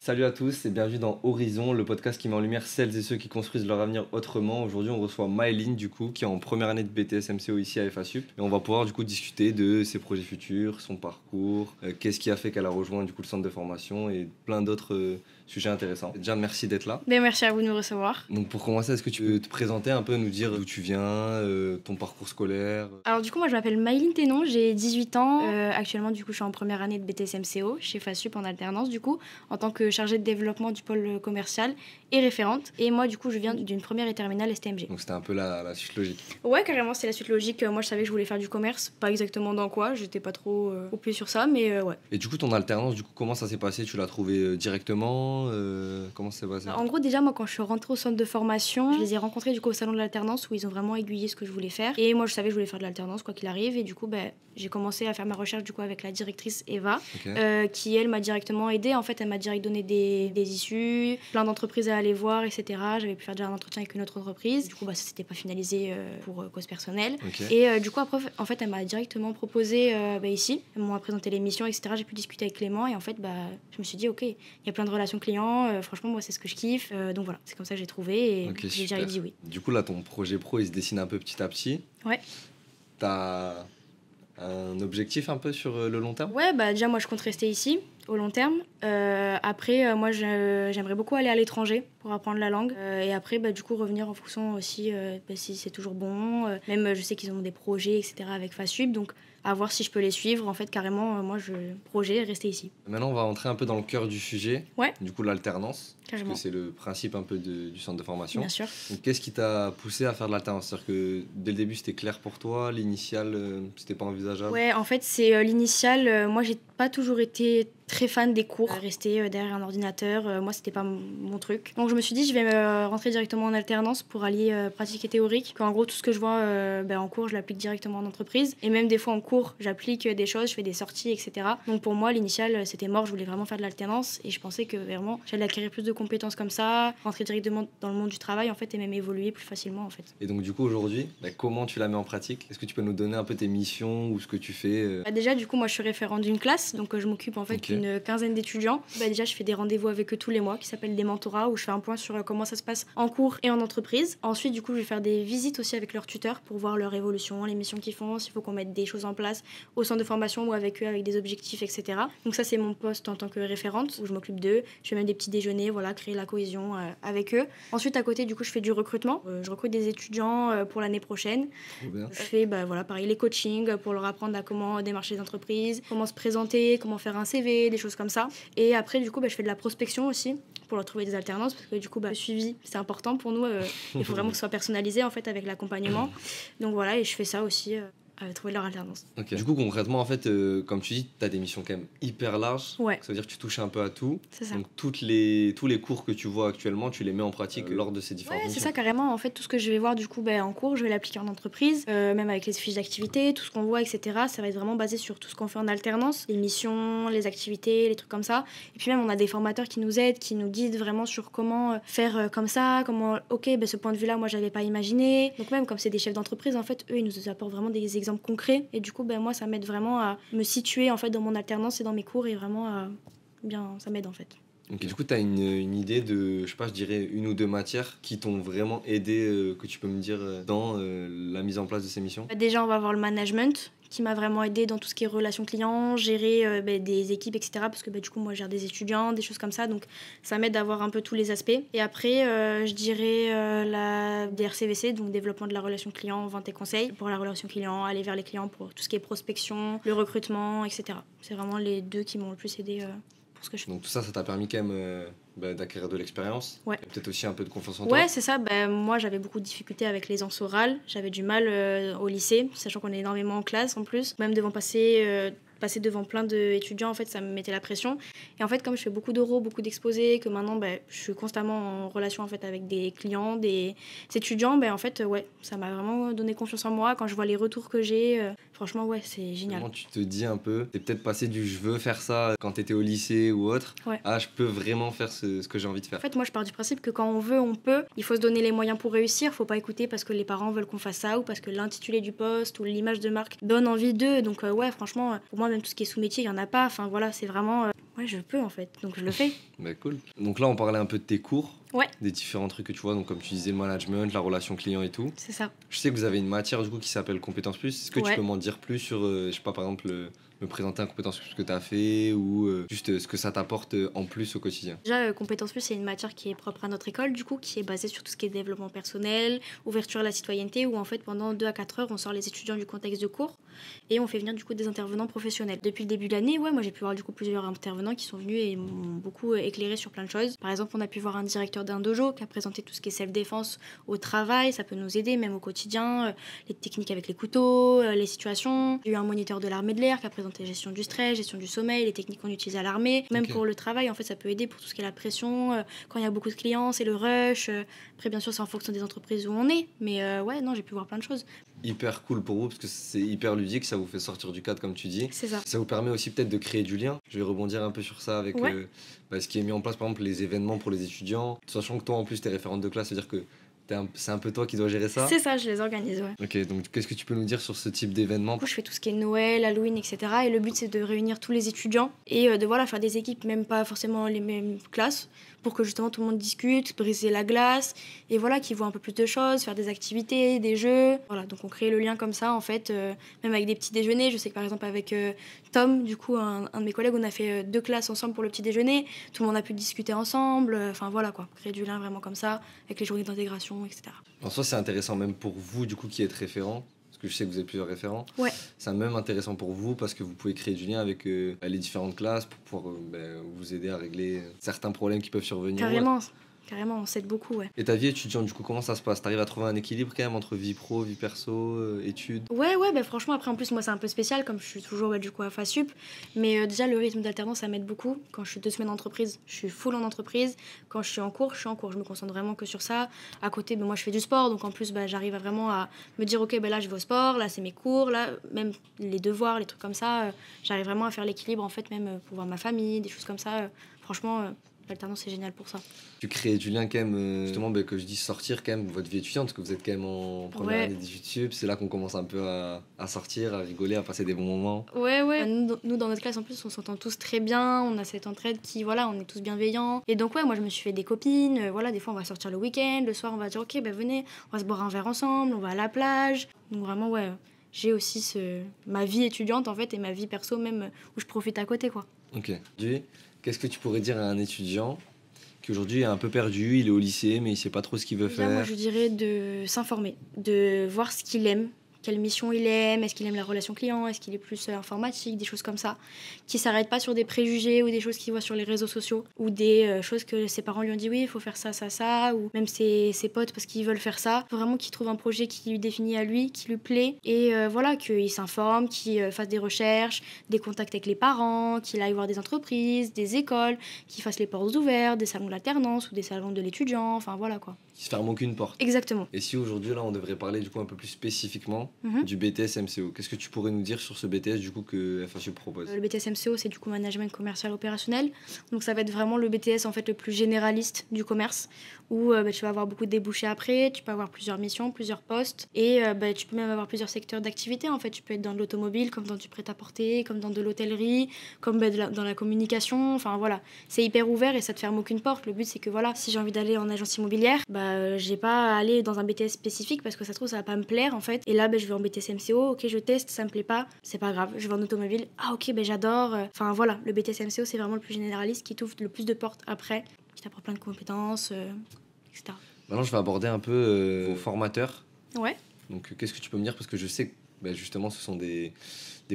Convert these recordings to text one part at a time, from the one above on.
Salut à tous et bienvenue dans Horizon, le podcast qui met en lumière celles et ceux qui construisent leur avenir autrement. Aujourd'hui, on reçoit Maëline, du coup, qui est en première année de BTS MCO ici à FASUP. Et on va pouvoir, du coup, discuter de ses projets futurs, son parcours, qu'est-ce qui a fait qu'elle a rejoint, du coup, le centre de formation et plein d'autres sujets intéressants. Déjà, merci d'être là. Merci à vous de me recevoir. Donc, pour commencer, est-ce que tu peux te présenter un peu, nous dire d'où tu viens, ton parcours scolaire? Alors du coup, moi je m'appelle Maëline Ténon, j'ai 18 ans. Actuellement, du coup, je suis en première année de BTS MCO chez FASUP en alternance, du coup, en tant que chargée de développement du pôle commercial et référente. Et moi, du coup, je viens d'une première et terminale STMG. Donc, c'était un peu la suite logique. Ouais, carrément, c'est la suite logique. Moi, je savais que je voulais faire du commerce, pas exactement dans quoi, j'étais pas trop au pied sur ça, mais ouais. Et du coup, ton alternance, du coup, comment ça s'est passé? Tu l'as trouvé directement? Comment ça s'est passé? En gros, déjà, moi, quand je suis rentrée au centre de formation, je les ai rencontrés du coup au salon de l'alternance où ils ont vraiment aiguillé ce que je voulais faire. Et moi, je savais que je voulais faire de l'alternance, quoi qu'il arrive. Et du coup, j'ai commencé à faire ma recherche du coup avec la directrice Eva, Ok. qui elle m'a directement aidée. En fait, elle m'a direct donné des issues, plein d'entreprises à aller voir, etc. J'avais pu faire déjà un entretien avec une autre entreprise. Du coup, ça s'était pas finalisé pour cause personnelle. Ok. Et du coup, après, en fait, elle m'a directement proposé ici. Elle m'a présenté l'émission, etc. J'ai pu discuter avec Clément. Et en fait, je me suis dit, ok, il y a plein de relations clients. Franchement, moi, c'est ce que je kiffe. Donc voilà, c'est comme ça que j'ai trouvé. Et Ok, j'ai super. direct dit oui. Du coup, là, ton projet pro, il se dessine un peu petit à petit. Ouais. T'as un objectif un peu sur le long terme? Ouais, déjà, moi, je compte rester ici, au long terme. Après, moi, j'aimerais beaucoup aller à l'étranger pour apprendre la langue. Et après, du coup, revenir en fonction aussi si c'est toujours bon. Même, je sais qu'ils ont des projets, etc. avec FASUP. Donc, à voir si je peux les suivre. En fait, carrément, moi, projet, rester ici. Maintenant, on va entrer un peu dans le cœur du sujet. Ouais. Du coup, l'alternance. Carrément. Parce que c'est le principe un peu du centre de formation. Bien sûr. Donc, qu'est-ce qui t'a poussé à faire de l'alternance? C'est-à-dire que dès le début, c'était clair pour toi? L'initial, c'était pas envisageable? Ouais, en fait, c'est l'initial. Moi, j'ai pas toujours été très fan des cours. Rester derrière un ordinateur, moi, c'était pas mon truc. Donc, je me suis dit, je vais rentrer directement en alternance pour allier pratique et théorique. En gros, tout ce que je vois en cours, je l'applique directement en entreprise. Et même des fois, en cours, j'applique des choses, je fais des sorties, etc. Donc, pour moi, l'initial, c'était mort. Je voulais vraiment faire de l'alternance. Et je pensais que vraiment, j'allais acquérir plus de compétences comme ça, rentrer directement dans le monde du travail, en fait, et même évoluer plus facilement, en fait. Et donc, du coup, aujourd'hui, comment tu la mets en pratique? Est-ce que tu peux nous donner un peu tes missions ou ce que tu fais? Déjà, du coup, moi, je suis référente d'une classe, donc je m'occupe en fait d'une quinzaine d'étudiants. Déjà, je fais des rendez-vous avec eux tous les mois qui s'appellent des mentorats où je fais un point sur comment ça se passe en cours et en entreprise. Ensuite, du coup, je vais faire des visites aussi avec leurs tuteurs pour voir leur évolution, les missions qu'ils font, s'il faut qu'on mette des choses en place au centre de formation ou avec eux, avec des objectifs, etc. Donc ça, c'est mon poste en tant que référente où je m'occupe d'eux. Je fais même des petits déjeuners, voilà, créer la cohésion avec eux. Ensuite, à côté, du coup, je fais du recrutement. Je recrute des étudiants pour l'année prochaine. Trop bien. Je fais pareil, les coachings pour leur apprendre à comment démarcher les entreprises, comment se présenter, comment faire un CV, des choses comme ça. Et après, du coup, je fais de la prospection aussi pour leur trouver des alternances parce que du coup, le suivi, c'est important pour nous. Il faut vraiment que ce soit personnalisé en fait avec l'accompagnement. Donc voilà, et je fais ça aussi. Trouver leur alternance. Ok. Du coup, concrètement, en fait, comme tu dis, tu as des missions quand même hyper larges. Ouais. Ça veut dire que tu touches un peu à tout. C'est ça. Donc, tous les cours que tu vois actuellement, tu les mets en pratique lors de ces différentes Ouais, missions. c'est ça, carrément. En fait, tout ce que je vais voir du coup en cours, je vais l'appliquer en entreprise, même avec les fiches d'activité, tout ce qu'on voit, etc. Ça va être vraiment basé sur tout ce qu'on fait en alternance, les missions, les activités, les trucs comme ça. Et puis même, on a des formateurs qui nous aident, qui nous guident vraiment sur comment faire comme ça, comment, ce point de vue-là, moi, j'avais pas imaginé. Donc même, comme c'est des chefs d'entreprise, en fait, eux, ils nous apportent vraiment des exemples concrets. Et du coup, moi, ça m'aide vraiment à me situer en fait dans mon alternance et dans mes cours et vraiment ça m'aide en fait. Ok. Du coup, tu as une idée de, je sais pas, je dirais une ou deux matières qui t'ont vraiment aidé, que tu peux me dire dans la mise en place de ces missions? Déjà, on va avoir le management qui m'a vraiment aidé dans tout ce qui est relations clients, gérer des équipes, etc. Parce que du coup, moi, je gère des étudiants, des choses comme ça. Donc, ça m'aide d'avoir un peu tous les aspects. Et après, je dirais la DRCVC, donc développement de la relation client, vente et conseil. Pour la relation client, aller vers les clients pour tout ce qui est prospection, le recrutement, etc. C'est vraiment les deux qui m'ont le plus aidé pour ce que je fais. Donc tout ça t'a permis quand même d'acquérir de l'expérience. Ouais. Et peut-être aussi un peu de confiance en toi. Ouais, c'est ça. Moi, j'avais beaucoup de difficultés avec les ans orales. J'avais du mal au lycée, sachant qu'on est énormément en classe en plus. Même devant passer devant plein d'étudiants, en fait, ça me mettait la pression. Et en fait, comme je fais beaucoup d'oraux, beaucoup d'exposés, que maintenant, je suis constamment en relation en fait, avec des clients, des étudiants, en fait, ça m'a vraiment donné confiance en moi. Quand je vois les retours que j'ai, franchement, c'est génial. Comment tu te dis un peu, t'es peut-être passé du je veux faire ça quand t'étais au lycée ou autre, à je peux vraiment faire ce que j'ai envie de faire. En fait, moi, je pars du principe que quand on veut, on peut. Il faut se donner les moyens pour réussir. Faut pas écouter parce que les parents veulent qu'on fasse ça ou parce que l'intitulé du poste ou l'image de marque donne envie d'eux. Donc, franchement, pour moi, même tout ce qui est sous-métier, il y en a pas. Enfin, voilà, c'est vraiment Ouais, je peux en fait, donc je le fais. Bah cool. Donc là, on parlait un peu de tes cours, Ouais, des différents trucs que tu vois, donc comme tu disais, le management, la relation client et tout. c'est ça. Je sais que vous avez une matière du coup qui s'appelle Compétences Plus. Est-ce que tu Ouais. peux m'en dire plus sur, je sais pas, par exemple, me présenter un Compétences Plus que tu as fait ou juste ce que ça t'apporte en plus au quotidien? Déjà, Compétences Plus, c'est une matière qui est propre à notre école, du coup, qui est basée sur tout ce qui est développement personnel, ouverture à la citoyenneté, où en fait, pendant 2 à 4 heures, on sort les étudiants du contexte de cours et on fait venir du coup des intervenants professionnels. Depuis le début de l'année, ouais, moi j'ai pu voir du coup plusieurs intervenants qui sont venus et m'ont beaucoup éclairé sur plein de choses. Par exemple, on a pu voir un directeur d'un dojo qui a présenté tout ce qui est self-défense au travail, ça peut nous aider même au quotidien, les techniques avec les couteaux, les situations. J'ai eu un moniteur de l'armée de l'air qui a présenté gestion du stress, gestion du sommeil, les techniques qu'on utilise à l'armée. Même pour le travail, en fait, ça peut aider pour tout ce qui est la pression. Quand il y a beaucoup de clients, c'est le rush. Après, bien sûr, c'est en fonction des entreprises où on est. Mais ouais, non, j'ai pu voir plein de choses. Hyper cool pour vous parce que c'est hyper ludique, ça vous fait sortir du cadre comme tu dis. C'est ça. Ça vous permet aussi peut-être de créer du lien. Je vais rebondir un peu sur ça avec Ouais. ce qui est mis en place, par exemple, les événements pour les étudiants. Sachant que toi, en plus, t'es référente de classe, c'est-à-dire que c'est un peu toi qui dois gérer ça. C'est ça, je les organise, ouais. Ok, donc qu'est-ce que tu peux nous dire sur ce type d'événement? Du coup, je fais tout ce qui est Noël, Halloween, etc. Et le but, c'est de réunir tous les étudiants et de voilà, faire des équipes, même pas forcément les mêmes classes, pour que justement tout le monde discute, briser la glace, et voilà, qu'ils voient un peu plus de choses, faire des activités, des jeux. Voilà, donc on crée le lien comme ça, en fait, même avec des petits déjeuners. Je sais que par exemple, avec Tom, du coup, un de mes collègues, on a fait 2 classes ensemble pour le petit déjeuner. Tout le monde a pu discuter ensemble. Enfin voilà, quoi. Créer du lien vraiment comme ça, avec les journées d'intégration, etc. En soi, c'est intéressant même pour vous, du coup, qui êtes référent. Parce que je sais que vous avez plusieurs référents. Ouais. C'est même intéressant pour vous parce que vous pouvez créer du lien avec les différentes classes pour pouvoir vous aider à régler certains problèmes qui peuvent survenir. Carrément. Carrément, on s'aide beaucoup, ouais. Et ta vie étudiante, du coup, comment ça se passe? T'arrives à trouver un équilibre quand même entre vie pro, vie perso, études? Ouais, bah franchement, après, en plus, moi, c'est un peu spécial, comme je suis toujours du coup à FASUP. Mais déjà, le rythme d'alternance, ça m'aide beaucoup. Quand je suis 2 semaines en entreprise, je suis full en entreprise. Quand je suis en cours, je suis en cours. Je me concentre vraiment que sur ça. À côté, moi, je fais du sport. Donc, en plus, j'arrive vraiment à me dire, OK, là, je vais au sport. Là, c'est mes cours. Là, même les devoirs, les trucs comme ça. J'arrive vraiment à faire l'équilibre, en fait, même pour voir ma famille, des choses comme ça. Franchement, l'alternance, c'est génial pour ça. Tu crées du lien quand même, justement, que je dis sortir quand même de votre vie étudiante, parce que vous êtes quand même en première année d'études sup, c'est là qu'on commence un peu à sortir, à rigoler, à passer des bons moments. Ouais. Nous, dans notre classe, en plus, on s'entend tous très bien, on a cette entraide qui, voilà, on est tous bienveillants. Et donc, ouais, moi, je me suis fait des copines, voilà, des fois, on va sortir le week-end, le soir, on va dire, OK, venez, on va se boire un verre ensemble, on va à la plage. Donc, vraiment, ouais, j'ai aussi ma vie étudiante, en fait, et ma vie perso, même, où je profite à côté, quoi. Ok. Qu'est-ce que tu pourrais dire à un étudiant qui aujourd'hui est un peu perdu, il est au lycée, mais il sait pas trop ce qu'il veut faire? Moi, je dirais de s'informer, de voir ce qu'il aime, quelle mission il aime, est-ce qu'il aime la relation client, est-ce qu'il est plus informatique, des choses comme ça, qui s'arrêtent pas sur des préjugés ou des choses qu'il voit sur les réseaux sociaux, ou des choses que ses parents lui ont dit oui, il faut faire ça, ou même ses potes parce qu'ils veulent faire ça. Faut vraiment qu'il trouve un projet qui lui définit à lui, qui lui plaît, et voilà, qu'il s'informe, qu'il fasse des recherches, des contacts avec les parents, qu'il aille voir des entreprises, des écoles, qu'il fasse les portes ouvertes, des salons de l'alternance ou des salons de l'étudiant, enfin voilà quoi. Qui se ferme aucune porte. Exactement. Et si aujourd'hui, là, on devrait parler du coup un peu plus spécifiquement du BTS MCO, qu'est-ce que tu pourrais nous dire sur ce BTS du coup que FASUP propose? Le BTS MCO, c'est du coup management commercial opérationnel. Donc ça va être vraiment le BTS en fait le plus généraliste du commerce où tu vas avoir beaucoup de débouchés après, tu peux avoir plusieurs missions, plusieurs postes et tu peux même avoir plusieurs secteurs d'activité en fait. Tu peux être dans l'automobile, comme dans du prêt-à-porter, comme dans de l'hôtellerie, comme dans la communication. Enfin voilà, c'est hyper ouvert et ça te ferme aucune porte. Le but c'est que voilà, si j'ai envie d'aller en agence immobilière, j'ai pas à aller dans un BTS spécifique parce que ça se trouve ça va pas me plaire en fait. Et là je vais en BTS MCO, ok je teste, ça me plaît pas, c'est pas grave. Je vais en automobile, ah ok j'adore. Enfin voilà, le BTS MCO c'est vraiment le plus généraliste qui t'ouvre le plus de portes après, qui t'apprend plein de compétences, etc. Maintenant je vais aborder un peu vos formateurs. Ouais. Donc qu'est-ce que tu peux me dire, parce que je sais que justement ce sont des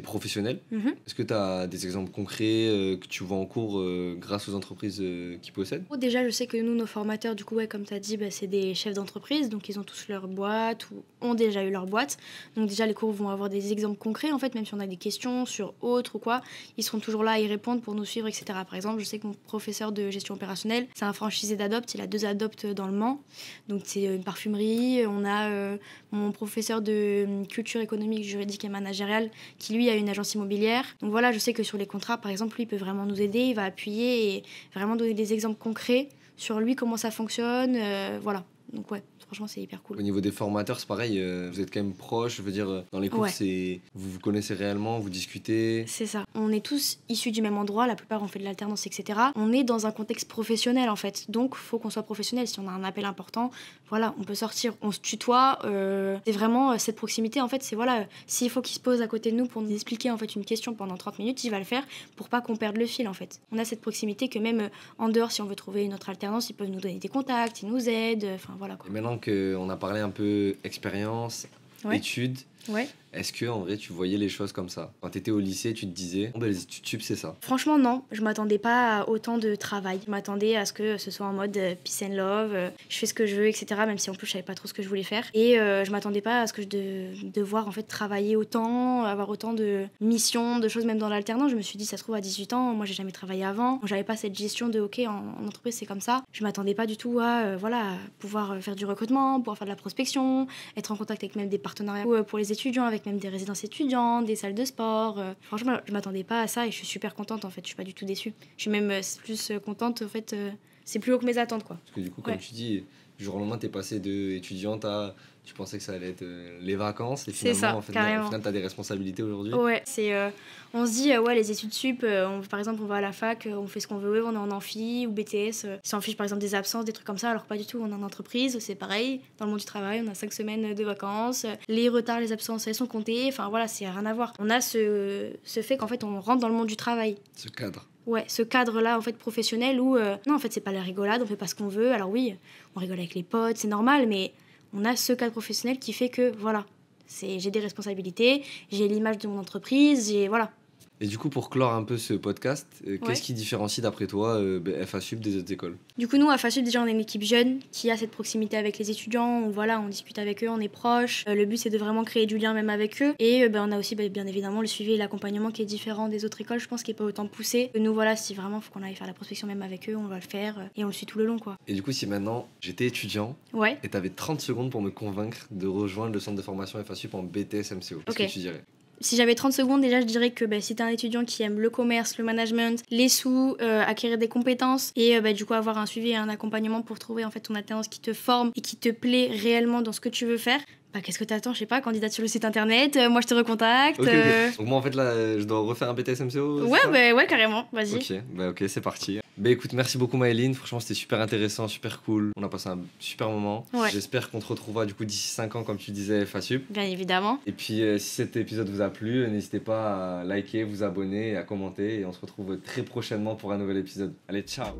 professionnels. Est-ce que tu as des exemples concrets que tu vois en cours grâce aux entreprises qui possèdent? Déjà, je sais que nous, nos formateurs, du coup, comme tu as dit, c'est des chefs d'entreprise, donc ils ont tous leur boîte ou ont déjà eu leur boîte. Donc déjà, les cours vont avoir des exemples concrets, en fait, même si on a des questions sur autre ou quoi, ils seront toujours là à y répondre pour nous suivre, etc. Par exemple, je sais que mon professeur de gestion opérationnelle, c'est un franchisé d'Adopt, il a 2 Adopt dans le Mans, donc c'est une parfumerie. On a mon professeur de culture économique, juridique et managériale, qui lui a une agence immobilière. Donc voilà, je sais que sur les contrats, par exemple, lui, il peut vraiment nous aider, il va appuyer et vraiment donner des exemples concrets sur lui, comment ça fonctionne, voilà. Donc ouais, franchement, c'est hyper cool. Au niveau des formateurs, c'est pareil, vous êtes quand même proches, je veux dire, dans les cours, vous vous connaissez réellement, vous discutez. C'est ça. On est tous issus du même endroit, la plupart ont fait de l'alternance, etc. On est dans un contexte professionnel en fait, donc faut qu'on soit professionnel. Si on a un appel important, voilà, on peut sortir, on se tutoie. C'est vraiment cette proximité en fait, c'est voilà, s'il faut qu'il se pose à côté de nous pour nous expliquer en fait une question pendant 30 minutes, il va le faire pour pas qu'on perde le fil en fait. On a cette proximité que même en dehors, si on veut trouver une autre alternance, ils peuvent nous donner des contacts, ils nous aident, enfin voilà quoi. Et maintenant qu'on a parlé un peu expérience, études, ouais. Est-ce que en vrai tu voyais les choses comme ça? Quand t'étais au lycée, tu te disais les études sup c'est ça? Franchement non, je m'attendais pas à autant de travail. Je m'attendais à ce que ce soit en mode peace and love, je fais ce que je veux, etc. Même si en plus je savais pas trop ce que je voulais faire. Et je m'attendais pas à ce que je devoir en fait travailler autant, avoir autant de missions, de choses même dans l'alternance. Je me suis dit ça se trouve à 18 ans, moi j'ai jamais travaillé avant. J'avais pas cette gestion de ok en entreprise c'est comme ça. Je m'attendais pas du tout à pouvoir faire du recrutement, pouvoir faire de la prospection, être en contact avec même des partenariats pour les étudiants, avec même des résidences étudiantes, des salles de sport. Franchement, je m'attendais pas à ça et je suis super contente en fait. Je suis pas du tout déçue. Je suis même plus contente en fait. C'est plus haut que mes attentes quoi. Parce que du coup, comme tu dis, du jour au lendemain, t'es passée de étudiante à tu pensais que ça allait être les vacances et finalement, ça, en fait, carrément. Au final, t'as des responsabilités aujourd'hui. Ouais, on se dit, les études sup, par exemple, on va à la fac, on fait ce qu'on veut, on est en amphi ou BTS, ils s'en fichent par exemple des absences, des trucs comme ça, alors pas du tout, on est en entreprise, c'est pareil, dans le monde du travail, on a 5 semaines de vacances, les retards, les absences, elles sont comptées, enfin voilà, c'est rien à voir. On a ce fait qu'en fait, on rentre dans le monde du travail. Ce cadre. Ouais, ce cadre-là, en fait, professionnel où, non, en fait, c'est pas la rigolade, on fait pas ce qu'on veut, alors oui, on rigole avec les potes, c'est normal, mais on a ce cadre professionnel qui fait que, voilà, j'ai des responsabilités, j'ai l'image de mon entreprise, voilà. Et du coup, pour clore un peu ce podcast, qu'est-ce qui différencie d'après toi FASUP des autres écoles? Du coup, nous, à FASUP, déjà, on est une équipe jeune qui a cette proximité avec les étudiants. Où, voilà, on discute avec eux, on est proches. Le but, c'est de vraiment créer du lien même avec eux. Et on a aussi, bien évidemment, le suivi et l'accompagnement qui est différent des autres écoles. Je pense qu'il n'est pas autant poussé. Nous, voilà, si vraiment il faut qu'on aille faire la prospection même avec eux, on va le faire. Et on le suit tout le long, quoi. Et du coup, si maintenant, j'étais étudiant et t'avais 30 secondes pour me convaincre de rejoindre le centre de formation FASUP en BTS MCO, qu'est-ce que tu dirais? Si j'avais 30 secondes, déjà, je dirais que si t'es un étudiant qui aime le commerce, le management, les sous, acquérir des compétences et du coup avoir un suivi et un accompagnement pour trouver en fait ton alternance qui te forme et qui te plaît réellement dans ce que tu veux faire, qu'est-ce que t'attends? Je sais pas, candidate sur le site internet, moi je te recontacte. Okay. Donc moi en fait là, je dois refaire un BTS MCO? Ouais, carrément, vas-y. Ok, c'est parti. Écoute, merci beaucoup Maëline, franchement c'était super intéressant, super cool, on a passé un super moment. J'espère qu'on te retrouvera du coup d'ici 5 ans comme tu disais FASUP. Bien évidemment. Et puis si cet épisode vous a plu, n'hésitez pas à liker, vous abonner et à commenter et on se retrouve très prochainement pour un nouvel épisode. Allez, ciao.